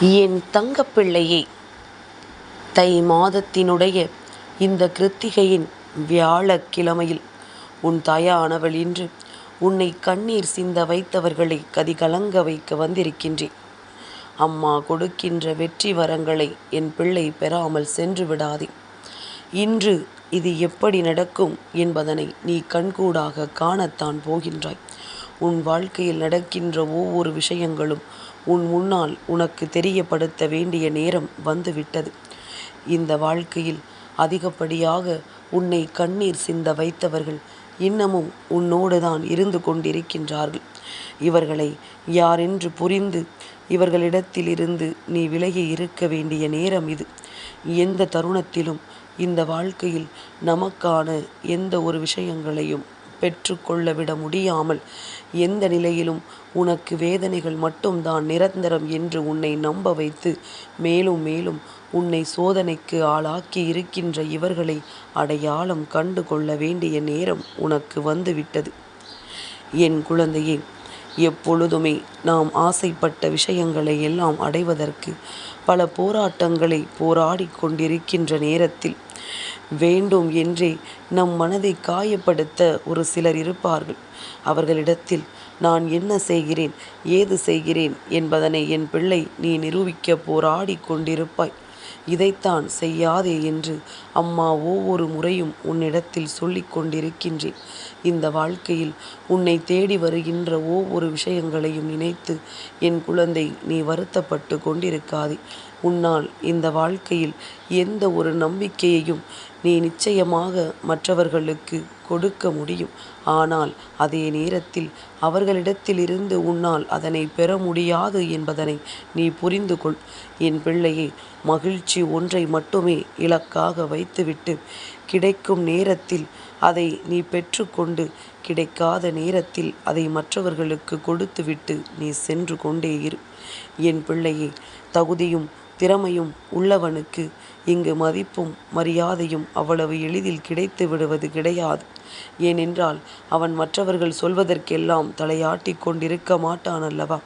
என் தங்கப்பிள்ளையே, தை மாதத்தினுடைய இந்த கிருத்திகையின் வியாழக்கிழமையில் உன் தாயானவள் இன்று உன்னை கண்ணீர் சிந்த வைத்தவர்களை கதிகலங்க வைக்க வந்திருக்கின்றேன். அம்மா கொடுக்கின்ற வெற்றி வரங்களை என் பிள்ளை பெறாமல் சென்று விடாதே. இன்று இது எப்படி நடக்கும் என்பதனை நீ கண்கூடாக காணத்தான் போகின்றாய். உன் வாழ்க்கையில் நடக்கின்ற ஒவ்வொரு விஷயங்களும் உன் முன்னால் உனக்கு தெரியப்படுத்த வேண்டிய நேரம் வந்துவிட்டது. இந்த வாழ்க்கையில் அதிகப்படியாக உன்னை கண்ணீர் சிந்த வைத்தவர்கள் இன்னமும் உன்னோடு தான் இருந்து கொண்டிருக்கின்றார்கள். இவர்களை யாரென்று புரிந்து இவர்களிடத்திலிருந்து நீ விலகி இருக்க வேண்டிய நேரம் இது. எந்த தருணத்திலும் இந்த வாழ்க்கையில் நமக்கான எந்த ஒரு விஷயங்களையும் பெற்றுக்கொள்ள விட முடியாமல், எந்த நிலையிலும் உனக்கு வேதனைகள் மட்டும்தான் நிரந்தரம் என்று உன்னை நம்ப வைத்து மேலும் மேலும் உன்னை சோதனைக்கு ஆளாக்கி இருக்கின்ற இவர்களை அடையாளம் கண்டு கொள்ள வேண்டிய நேரம் உனக்கு வந்துவிட்டது. என் குழந்தையே, எப்பொழுதுமே நாம் ஆசைப்பட்ட விஷயங்களை எல்லாம் அடைவதற்கு பல போராட்டங்களை போராடி கொண்டிருக்கின்ற நேரத்தில் வேண்டும் என்றே நம் மனதை காயப்படுத்த ஒரு சிலர் இருப்பார்கள். அவர்களிடத்தில் நான் என்ன செய்கிறேன், ஏது செய்கிறேன் என்பதனை என் பிள்ளை நீ நிரூபிக்க போராடி கொண்டிருப்பாய். இதைத்தான் செய்யாதே என்று அம்மா ஒவ்வொரு முறையும் உன்னிடத்தில் சொல்லிக் கொண்டிருக்கின்றேன். இந்த வாழ்க்கையில் உன்னை தேடி வருகின்ற ஒவ்வொரு விஷயங்களையும் நினைத்து என் குழந்தை நீ வருத்தப்பட்டு கொண்டிருக்காதே. உன்னால் இந்த வாழ்க்கையில் எந்த ஒரு நம்பிக்கையையும் நீ நிச்சயமாக மற்றவர்களுக்கு கொடுக்க முடியும். ஆனால் அதே நேரத்தில் அவர்களிடத்திலிருந்து உன்னால் அதனை பெற முடியாது என்பதனை நீ புரிந்து கொள். என் பிள்ளையே, மகிழ்ச்சி ஒன்றை மட்டுமே இலக்காக வைத்துவிட்டு கிடைக்கும் நேரத்தில் அதை நீ பெற்றுக்கொண்டு கிடைக்காத நேரத்தில் அதை மற்றவர்களுக்கு கொடுத்துவிட்டு நீ சென்று கொண்டே இரு. என் பிள்ளையே, தகுதியும் திறமையும் உள்ளவனுக்கு இங்கு மதிப்பும் மரியாதையும் அவ்வளவு எளிதில் கிடைத்து விடுவது கிடையாது. ஏனென்றால் அவன் மற்றவர்கள் சொல்வதற்கெல்லாம் தலையாட்டி கொண்டிருக்க மாட்டான் அல்லவா?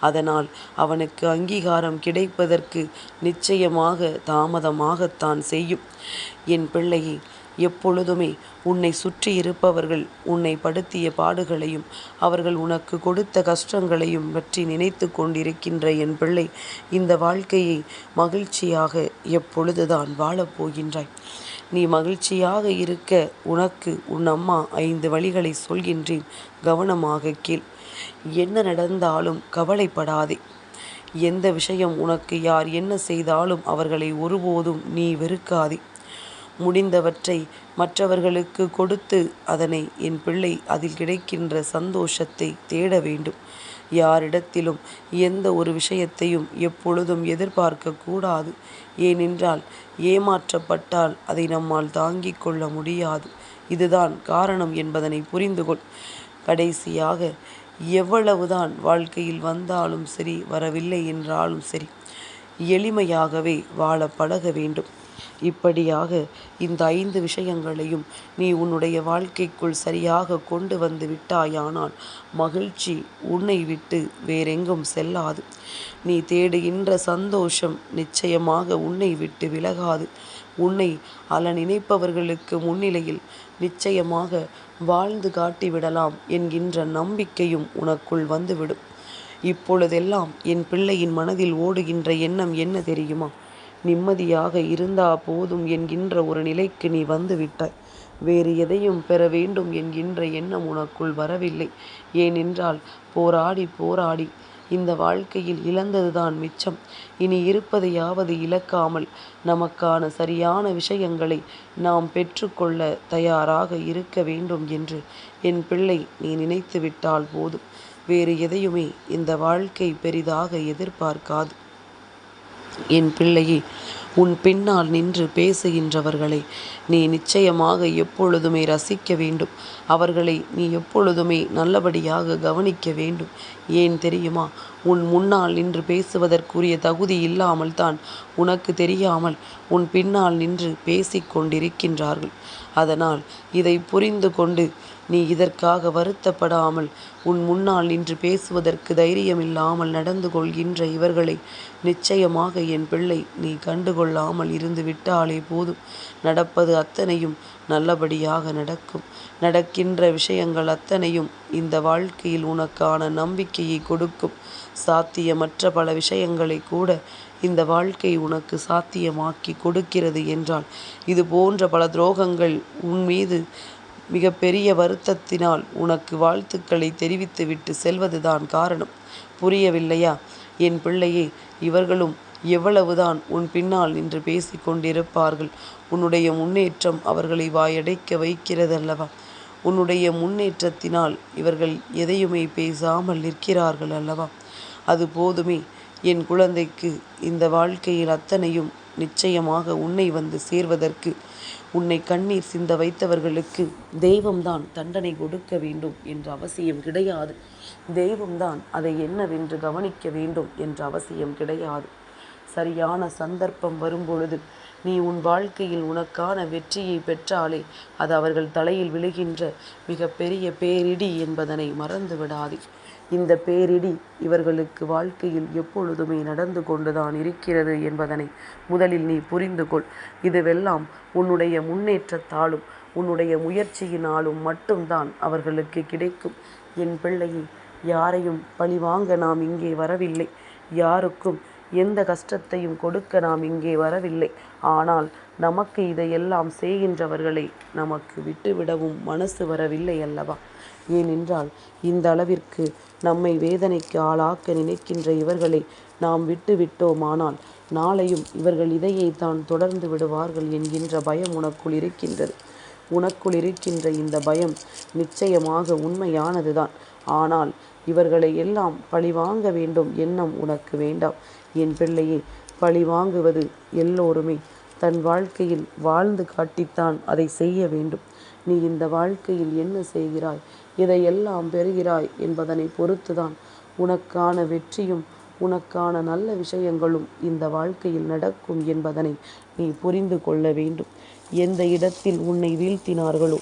அதனால் அவனுக்கு அங்கீகாரம் கிடைப்பதற்கு நிச்சயமாக தாமதமாகத்தான் செய்யும். என் பிள்ளையை, எப்பொழுதுமே உன்னை சுற்றி இருப்பவர்கள் உன்னை படுத்திய பாடுகளையும் அவர்கள் உனக்கு கொடுத்த கஷ்டங்களையும் பற்றி நினைத்து கொண்டிருக்கின்ற என் பிள்ளை, இந்த வாழ்க்கையை மகிழ்ச்சியாக எப்பொழுதுதான் வாழப்போகின்றாய். நீ மகிழ்ச்சியாக இருக்க உனக்கு உன் அம்மா 5 வழிகளை சொல்கின்றேன், கவனமாக கேள். என்ன நடந்தாலும் கவலைப்படாதே. எந்த விஷயம் உனக்கு யார் என்ன செய்தாலும் அவர்களை ஒருபோதும் நீ வெறுக்காதே. முடிந்தவற்றை மற்றவர்களுக்கு கொடுத்து அதனை என் பிள்ளை அதில் கிடைக்கின்ற சந்தோஷத்தை தேட வேண்டும். யாரிடத்திலும் எந்த ஒரு விஷயத்தையும் எப்பொழுதும் எதிர்பார்க்க கூடாது. ஏனென்றால் ஏமாற்றப்பட்டால் அதை நம்மால் தாங்கிக் கொள்ள முடியாது. இதுதான் காரணம் என்பதனை புரிந்து கொள். கடைசியாக எவ்வளவுதான் வாழ்க்கையில் வந்தாலும் சரி, வரவில்லை என்றாலும் சரி, எளிமையாகவே வாழ பழக வேண்டும். இப்படியாக இந்த 5 விஷயங்களையும் நீ உன்னுடைய வாழ்க்கைக்குள் சரியாக கொண்டு வந்து விட்டாயானால் மகிழ்ச்சி உன்னை விட்டு வேறெங்கும் செல்லாது. நீ தேடுகின்ற சந்தோஷம் நிச்சயமாக உன்னை விட்டு விலகாது. உன்னை நினைப்பவர்களுக்கு முன்னிலையில் நிச்சயமாக வாழ்ந்து காட்டிவிடலாம் என்கின்ற நம்பிக்கையும் உனக்குள் வந்துவிடும். இப்பொழுதெல்லாம் என் பிள்ளையின் மனதில் ஓடுகின்ற எண்ணம் என்ன தெரியுமா? நிம்மதியாக இருந்தா போதும் என்கின்ற ஒரு நிலைக்கு நீ வந்து விட்டாய். வேறு எதையும் பெற வேண்டும் என்கின்ற எண்ணம் உனக்குள் வரவில்லை. ஏனென்றால் போராடி போராடி இந்த வாழ்க்கையில் இழந்ததுதான் மிச்சம். இனி இருப்பதையாவது இழக்காமல் நமக்கான சரியான விஷயங்களை நாம் பெற்றுக்கொள்ள தயாராக இருக்க வேண்டும் என்று என் பிள்ளை நீ நினைத்து விட்டால் போதும். வேறு எதையுமே இந்த வாழ்க்கை பெரிதாக எதிர்பார்க்காது. என் பிள்ளையே, உன் பின்னால் நின்று பேசுகின்றவர்களை நீ நிச்சயமாக எப்பொழுதுமே ரசிக்க வேண்டும். அவர்களை நீ எப்பொழுதுமே நல்லபடியாக கவனிக்க வேண்டும். ஏன் தெரியுமா? உன் முன்னால் நின்று பேசுவதற்குரிய தகுதி இல்லாமல் தான் உனக்கு தெரியாமல் உன் பின்னால் நின்று பேசிக்கொண்டிருக்கின்றார்கள். அதனால் இதை புரிந்து கொண்டு நீ இதற்காக வருத்தப்படாமல் உன் முன்னால் நின்று பேசுவதற்கு தைரியமில்லாமல் நடந்து கொள்கின்ற இவர்களை நிச்சயமாக என் பிள்ளை நீ கண்டுகொள்ளாமல் இருந்து விட்டாலே போதும். நடப்பது அத்தனையும் நல்லபடியாக நடக்கும். நடக்கின்ற விஷயங்கள் அத்தனையும் இந்த வாழ்க்கையில் உனக்கான நம்பிக்கையை கொடுக்கும். சாத்தியமற்ற பல விஷயங்களை கூட இந்த வாழ்க்கை உனக்கு சாத்தியமாக்கி கொடுக்கிறது என்றால் இது போன்ற பல துரோகங்கள் உன் மீது மிகப்பெரிய வருத்தத்தினால் உனக்கு வாழ்த்துக்களை தெரிவித்துவிட்டு செல்வதுதான் காரணம். புரியவில்லையா என் பிள்ளையே? இவர்களும் எவ்வளவுதான் உன் பின்னால் நின்று பேசி கொண்டிருப்பார்கள். உன்னுடைய முன்னேற்றம் அவர்களை வாயடைக்க வைக்கிறதல்லவா? உன்னுடைய முன்னேற்றத்தினால் இவர்கள் எதையுமே பேசாமல் நிற்கிறார்கள் அல்லவா? அது போதுமே. என் குழந்தைக்கு இந்த வாழ்க்கையில் அத்தனையும் நிச்சயமாக உன்னை வந்து சேர்வதற்கு உன்னை கண்ணீர் சிந்த வைத்தவர்களுக்கு தெய்வம்தான் தண்டனை கொடுக்க வேண்டும் என்ற அவசியம் கிடையாது. தெய்வம்தான் அதை என்னவென்று கவனிக்க வேண்டும் என்ற அவசியம் கிடையாது. சரியான சந்தர்ப்பம் வரும்பொழுது நீ உன் வாழ்க்கையில் உனக்கான வெற்றியை பெற்றாலே அது அவர்கள் தலையில் விழுகின்ற மிகப்பெரிய பேரிடி என்பதனை மறந்து விடாதே. இந்த பேரிடி இவர்களுக்கு வாழ்க்கையில் எப்பொழுதுமே நடந்து கொண்டுதான் இருக்கிறது என்பதனை முதலில் நீ புரிந்து கொள். இதுவெல்லாம் உன்னுடைய முன்னேற்றத்தாலும் உன்னுடைய முயற்சியினாலும் மட்டும்தான் அவர்களுக்கு கிடைக்கும். என் பிள்ளையை, யாரையும் பழிவாங்க நாம் இங்கே வரவில்லை. யாருக்கும் எந்த கஷ்டத்தையும் கொடுக்க நாம் இங்கே வரவில்லை. ஆனால் நமக்கு இதையெல்லாம் செய்கின்றவர்களை நமக்கு விட்டுவிடவும் மனசு வரவில்லை அல்லவா? ஏனென்றால் இந்த அளவிற்கு நம்மை வேதனைக்கு ஆளாக்க நினைக்கின்ற இவர்களை நாம் விட்டுவிட்டோமானால் நாளையும் இவர்கள் இதையைத்தான் தொடர்ந்து விடுவார்கள் என்கின்ற பயம் உனக்குள் இருக்கின்றது. உனக்குள் இருக்கின்ற இந்த பயம் நிச்சயமாக உண்மையானதுதான். ஆனால் இவர்களை எல்லாம் பழிவாங்க வேண்டும் எண்ணம் உனக்கு வேண்டாம். என் பிள்ளையே, பழி வாங்குவது எல்லோருமே தன் வாழ்க்கையில் வாழ்ந்து காட்டித்தான் அதை செய்ய வேண்டும். நீ இந்த வாழ்க்கையில் என்ன செய்கிறாய், இதையெல்லாம் பெறுகிறாய் என்பதனை பொறுத்துதான் உனக்கான வெற்றியும் உனக்கான நல்ல விஷயங்களும் இந்த வாழ்க்கையில் நடக்கும் என்பதனை நீ புரிந்து கொள்ள வேண்டும். எந்த இடத்தில் உன்னை வீழ்த்தினார்களோ,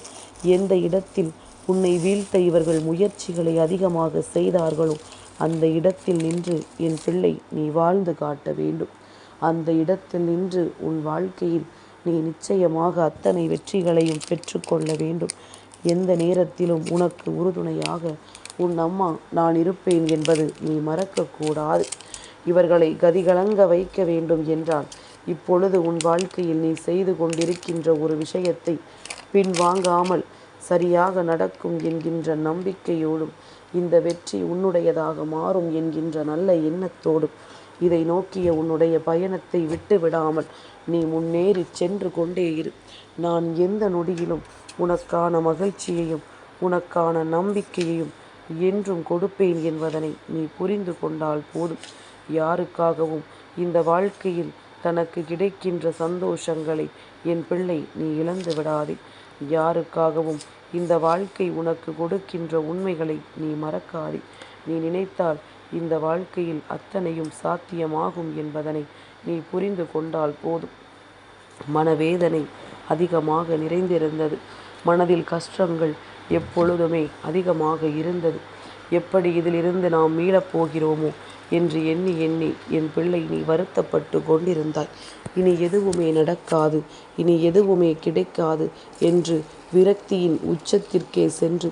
எந்த இடத்தில் உன்னை வீழ்த்த இவர்கள் முயற்சிகளை அதிகமாக செய்தார்களோ அந்த இடத்தில் நின்று என் பிள்ளை நீ வாழ்ந்து காட்ட வேண்டும். அந்த இடத்தில் நின்று உன் வாழ்க்கையில் நீ நிச்சயமாக அத்தனை வெற்றிகளையும் பெற்றுக்கொள்ள வேண்டும். எந்த நேரத்திலும் உனக்கு உறுதுணையாக உன் அம்மா நான் இருப்பேன் என்பது நீ மறக்கக்கூடாது. இவர்களை கதிகலங்க வைக்க வேண்டும் என்றால் இப்பொழுது உன் வாழ்க்கையில் நீ செய்து கொண்டிருக்கின்ற ஒரு விஷயத்தை பின்வாங்காமல் சரியாக நடக்கும் என்கின்ற நம்பிக்கையோடும் இந்த வெற்றி உன்னுடையதாக மாறும் என்கின்ற நல்ல எண்ணத்தோடும் இதை நோக்கிய உன்னுடைய பயணத்தை விட்டு விடாமல் நீ முன்னேறி சென்று கொண்டே இரு. நான் எந்த நொடியிலும் உனக்கான மகிழ்ச்சியையும் உனக்கான நம்பிக்கையையும் என்றும் கொடுப்பேன் என்பதனை நீ புரிந்து கொண்டால் போதும். யாருக்காகவும் இந்த வாழ்க்கையில் தனக்கு கிடைக்கின்ற சந்தோஷங்களை என் பிள்ளை நீ இழந்து விடாதே. யாருக்காகவும் இந்த வாழ்க்கை உனக்கு கொடுக்கின்ற உண்மைகளை நீ மறக்காதே. நீ நினைத்தால் இந்த வாழ்க்கையில் அத்தனையும் சாத்தியமாகும் என்பதனை நீ புரிந்து கொண்டால் போதும். மனவேதனை அதிகமாக நிறைந்திருந்தது. மனதில் கஷ்டங்கள் எப்பொழுதுமே அதிகமாக இருந்தது. எப்படி இதிலிருந்து நாம் மீளப்போகிறோமோ என்று எண்ணி எண்ணி என் பிள்ளை நீ வருத்தப்பட்டு கொண்டிருந்தாய். இனி எதுவுமே நடக்காது, இனி எதுவுமே கிடைக்காது என்று விரக்தியின் உச்சத்திற்கே சென்று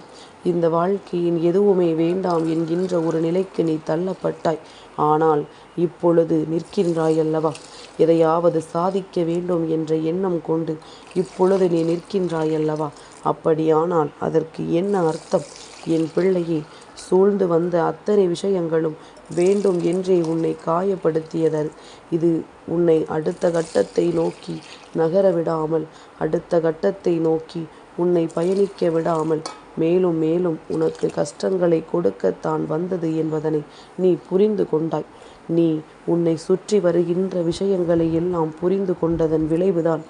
இந்த வாழ்க்கையின் எதுவுமே வேண்டாம் என்கின்ற ஒரு நிலைக்கு நீ தள்ளப்பட்டாய். ஆனால் இப்பொழுது நிற்கின்றாய் அல்லவா? எதையாவது சாதிக்க வேண்டும் என்ற எண்ணம் கொண்டு இப்பொழுது நீ நிற்கின்றாய் அல்லவா? அப்படியானால் அதற்கு என்ன அர்த்தம்? என் பிள்ளையை, சூழ்ந்து வந்த அத்தனை விஷயங்களும் வேண்டும் என்றே உன்னை காயப்படுத்தியது. இது உன்னை அடுத்த கட்டத்தை நோக்கி நகர விடாமல், அடுத்த கட்டத்தை நோக்கி உன்னை பயணிக்க விடாமல் மேலும் மேலும் உனக்கு கஷ்டங்களை கொடுக்கத்தான் வந்தது என்பதனை நீ புரிந்து கொண்டாய். நீ உன்னை சுற்றி வருகின்ற விஷயங்களை எல்லாம் புரிந்து கொண்டதன் விளைவுதான்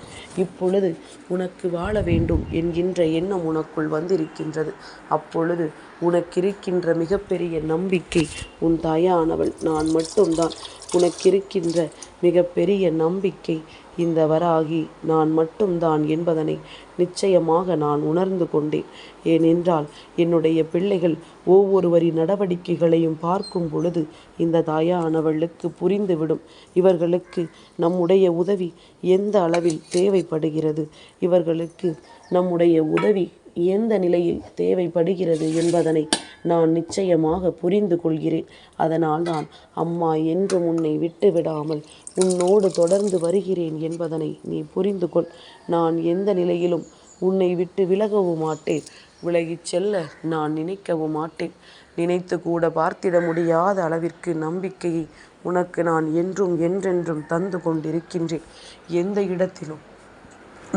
இப்பொழுது உனக்கு வாழ வேண்டும் என்கின்ற எண்ணம் உனக்குள் வந்திருக்கின்றது. அப்பொழுது உனக்கிருக்கின்ற மிகப்பெரிய நம்பிக்கை, உன் தாயானவள் நான் மட்டும்தான். உனக்கிருக்கின்ற மிகப்பெரிய நம்பிக்கை இந்த வராகி நான் மட்டும்தான் என்பதனை நிச்சயமாக நான் உணர்ந்து கொண்டேன். ஏனென்றால் என்னுடைய பிள்ளைகள் ஒவ்வொருவரின் நடவடிக்கைகளையும் பார்க்கும் பொழுது இந்த தாயானவளுக்கு புரிந்துவிடும். இவர்களுக்கு நம்முடைய உதவி எந்த அளவில் தேவைப்படுகிறது, இவர்களுக்கு நம்முடைய உதவி எந்த நிலையில் தேவைப்படுகிறது என்பதனை நான் நிச்சயமாக புரிந்து கொள்கிறேன். அதனால்தான் அம்மா என்றும் உன்னை விட்டு விடாமல் உன்னோடு தொடர்ந்து வருகிறேன் என்பதனை நீ புரிந்து கொள். நான் எந்த நிலையிலும் உன்னை விட்டு விலகவும் மாட்டேன், விலகிச் செல்ல நான் நினைக்கவும் மாட்டேன். நினைத்து கூட பார்த்திட முடியாத அளவிற்கு நம்பிக்கையை உனக்கு நான் என்றும் என்றென்றும் தந்து கொண்டிருக்கின்றேன். எந்த இடத்திலும்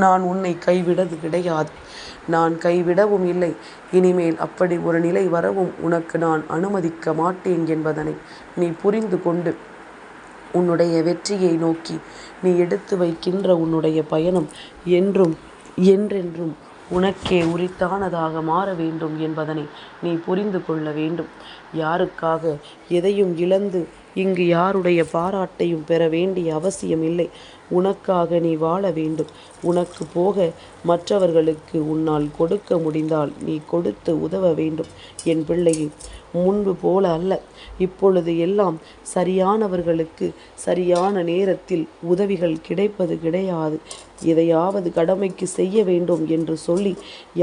நான் உன்னை கைவிடது கிடையாது, நான் கைவிடவும் இல்லை. இனிமேல் அப்படி ஒரு நிலை வரவும் உனக்கு நான் அனுமதிக்க மாட்டேன் என்பதனை நீ புரிந்து கொண்டு உன்னுடைய வெற்றியை நோக்கி நீ எடுத்து வைக்கின்ற உன்னுடைய பயணம் என்றும் என்றென்றும் உனக்கே உரித்தானதாக மாற வேண்டும் என்பதனை நீ புரிந்து கொள்ள வேண்டும். யாருக்காக எதையும் இழந்து இங்கு யாருடைய பாராட்டையும் பெற வேண்டிய அவசியம் இல்லை. உனக்காக நீ வாழ வேண்டும். உனக்கு போக மற்றவர்களுக்கு உன்னால் கொடுக்க முடிந்தால் நீ கொடுத்து உதவ வேண்டும். என் பிள்ளையை முன்பு போல அல்ல, இப்பொழுது எல்லாம் சரியானவர்களுக்கு சரியான நேரத்தில் உதவிகள் கிடைப்பது கிடையாது. எதையாவது கடமைக்கு செய்ய வேண்டும் என்று சொல்லி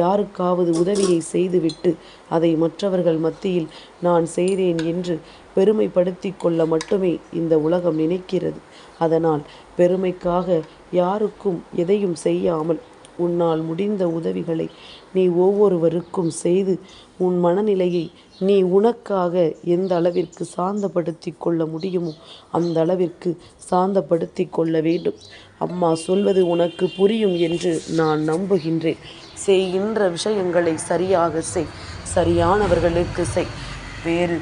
யாருக்காவது உதவியை செய்துவிட்டு அதை மற்றவர்கள் மத்தியில் நான் செய்தேன் என்று பெருமைப்படுத்தி கொள்ள மட்டுமே இந்த உலகம் நினைக்கிறது. அதனால் பெருமைக்காக யாருக்கும் எதையும் செய்யாமல் உன்னால் முடிந்த உதவிகளை நீ ஒவ்வொருவருக்கும் செய்து உன் மனநிலையை நீ உனக்காக எந்த அளவிற்கு சாந்தப்படுத்தி கொள்ள முடியுமோ அந்த அளவிற்கு சாந்தப்படுத்தி கொள்ள வேண்டும். அம்மா சொல்வது உனக்கு புரியும் என்று நான் நம்புகின்றேன். செய்கின்ற விஷயங்களை சரியாக செய், சரியானவர்களுக்கு செய். வேறு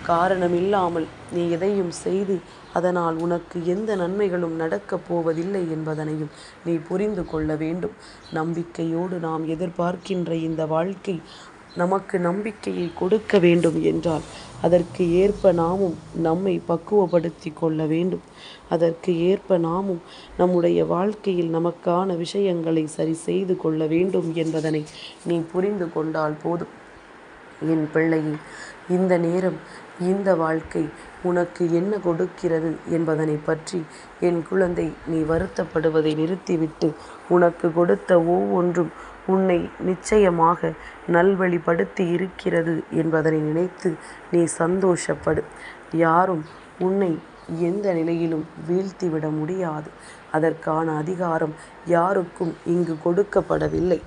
காரணமில்லாமல் நீ எதையும் செய்து அதனால் உனக்கு எந்த நன்மைகளும் நடக்கப் போவதில்லை என்பதனையும் நீ புரிந்து கொள்ள வேண்டும். நம்பிக்கையோடு நாம் எதிர்பார்க்கின்ற இந்த வாழ்க்கை நமக்கு நம்பிக்கையை கொடுக்க வேண்டும் என்றால் அதற்கு ஏற்ப நாமும் நம்மை பக்குவப்படுத்தி கொள்ள வேண்டும். அதற்கு ஏற்ப நாமும் நம்முடைய வாழ்க்கையில் நமக்கான விஷயங்களை சரி செய்து கொள்ள வேண்டும் என்பதனை நீ புரிந்து கொண்டால் போதும். என் பிள்ளையே, இந்த நேரம் இந்த வாழ்க்கை உனக்கு என்ன கொடுக்கிறது என்பதனை பற்றி என் குழந்தை நீ வருத்தப்படுவதை நிறுத்திவிட்டு உனக்கு கொடுத்த ஒவ்வொன்றும் உன்னை நிச்சயமாக நல்வழிப்படுத்தி இருக்கிறது என்பதனை நினைத்து நீ சந்தோஷப்படு. யாரும் உன்னை எந்த நிலையிலும் வீழ்த்திவிட முடியாது. அதற்கான அதிகாரம் யாருக்கும் இங்கு கொடுக்கப்படவில்லை.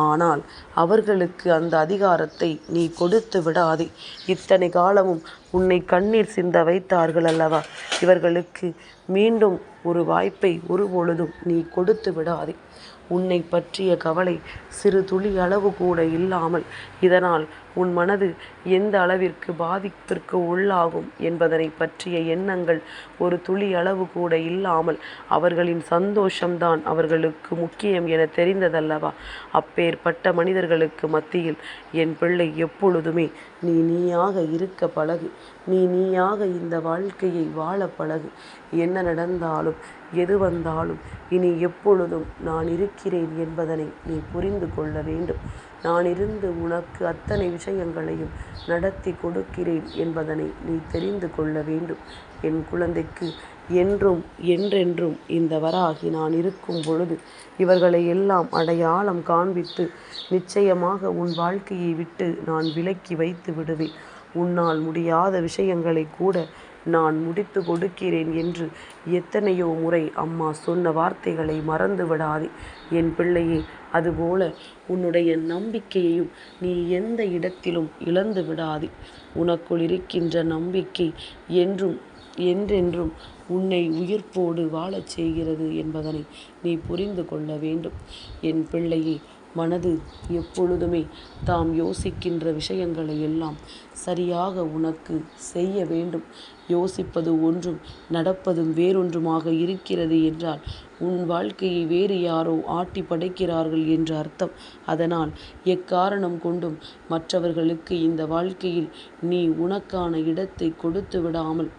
ஆனால் அவர்களுக்கு அந்த அதிகாரத்தை நீ கொடுத்து விடாதே. இத்தனை காலமும் உன்னை கண்ணீர் சிந்த வைத்தார்கள் அல்லவா, இவர்களுக்கு மீண்டும் ஒரு வாய்ப்பை ஒருபொழுதும் நீ கொடுத்து விடாதே. உன்னை பற்றிய கவலை சிறு துளி அளவு கூட இல்லாமல் இதனால் உன் மனது எந்த அளவிற்கு பாதிப்பிற்கு உள்ளாகும் என்பதனை பற்றிய எண்ணங்கள் ஒரு துளி அளவு கூட இல்லாமல் அவர்களின் சந்தோஷம்தான் அவர்களுக்கு முக்கியம் என தெரிந்ததல்லவா. அப்பேற்பட்ட மனிதர்களுக்கு மத்தியில் என் பிள்ளை எப்பொழுதுமே நீ நீயாக இருக்க பழகு. நீ நீயாக இந்த வாழ்க்கையை வாழ பழகு. என்ன நடந்தாலும் எது வந்தாலும் இனி எப்பொழுதும் நான் இருக்கிறேன் என்பதனை நீ புரிந்து கொள்ள வேண்டும். நான் இருந்து உனக்கு அத்தனை விஷயங்களையும் நடத்தி கொடுக்கிறேன் என்பதனை நீ தெரிந்து கொள்ள வேண்டும். என் குழந்தைக்கு என்றும் என்றென்றும் இந்த வராகி நான் இருக்கும் பொழுது இவர்களை எல்லாம் அடையாளம் காண்பித்து நிச்சயமாக உன் வாழ்க்கையை விட்டு நான் விலக்கி வைத்து விடுவேன். உன்னால் முடியாத விஷயங்களை கூட நான் முடித்து கொடுக்கிறேன் என்று எத்தனையோ முறை அம்மா சொன்ன வார்த்தைகளை மறந்து விடாதே என் பிள்ளையே. அதுபோல உன்னுடைய நம்பிக்கையையும் நீ எந்த இடத்திலும் இழந்து விடாதே. உனக்குள் இருக்கின்ற நம்பிக்கை என்றும் என்றென்றும் உன்னை உயிர்ப்போடு வாழச் செய்கிறது என்பதனை நீ புரிந்து கொள்ள வேண்டும். என் பிள்ளையே, மனது எப்பொழுதுமே தாம் யோசிக்கின்ற விஷயங்களை எல்லாம் சரியாக உனக்கு செய்ய வேண்டும். யோசிப்பது ஒன்றும் நடப்பதும் வேறொன்றுமாக இருக்கிறது என்றால் உன் வாழ்க்கையை வேறு யாரோ ஆட்டி படைக்கிறார்கள் என்று அர்த்தம். அதனால் எக்காரணம் கொண்டும் மற்றவர்களுக்கு இந்த வாழ்க்கையில் நீ உனக்கான இடத்தை கொடுத்து விடாமல்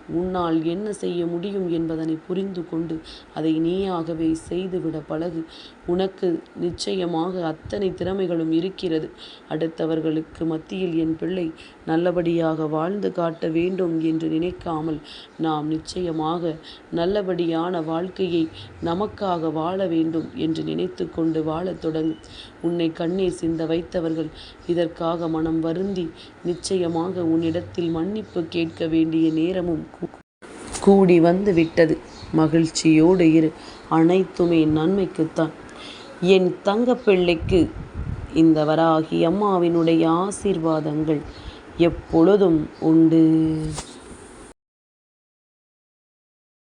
உன்னால் என்ன செய்ய முடியும் என்பதனை புரிந்து கொண்டு அதை நீயாகவே செய்துவிட பழகு. உனக்கு நிச்சயமாக அத்தனை திறமைகளும் இருக்கிறது. அடுத்தவர்களுக்கு மத்தியில் என் பிள்ளை நல்லபடியாக வாழ்ந்து காட்ட வேண்டும் என்று நினைக்காமல் நாம் நிச்சயமாக நல்லபடியான வாழ்க்கையை நமக்காக வாழ வேண்டும் என்று நினைத்து கொண்டு வாழத் தொடங்கு. உன்னை கண்ணீர் சிந்த வைத்தவர்கள் இதற்காக மனம் வருந்தி நிச்சயமாக உன்னிடத்தில் மன்னிப்பு கேட்க வேண்டிய நேரமும் கூடி வந்து விட்டது. மகிழ்ச்சியோடு இரு. அனைத்துமே நன்மைக்குத்தான். என் தங்கப்பிள்ளைக்கு இந்த வராகி அம்மாவினுடைய ஆசீர்வாதங்கள் எப்பொழுதும் உண்டு.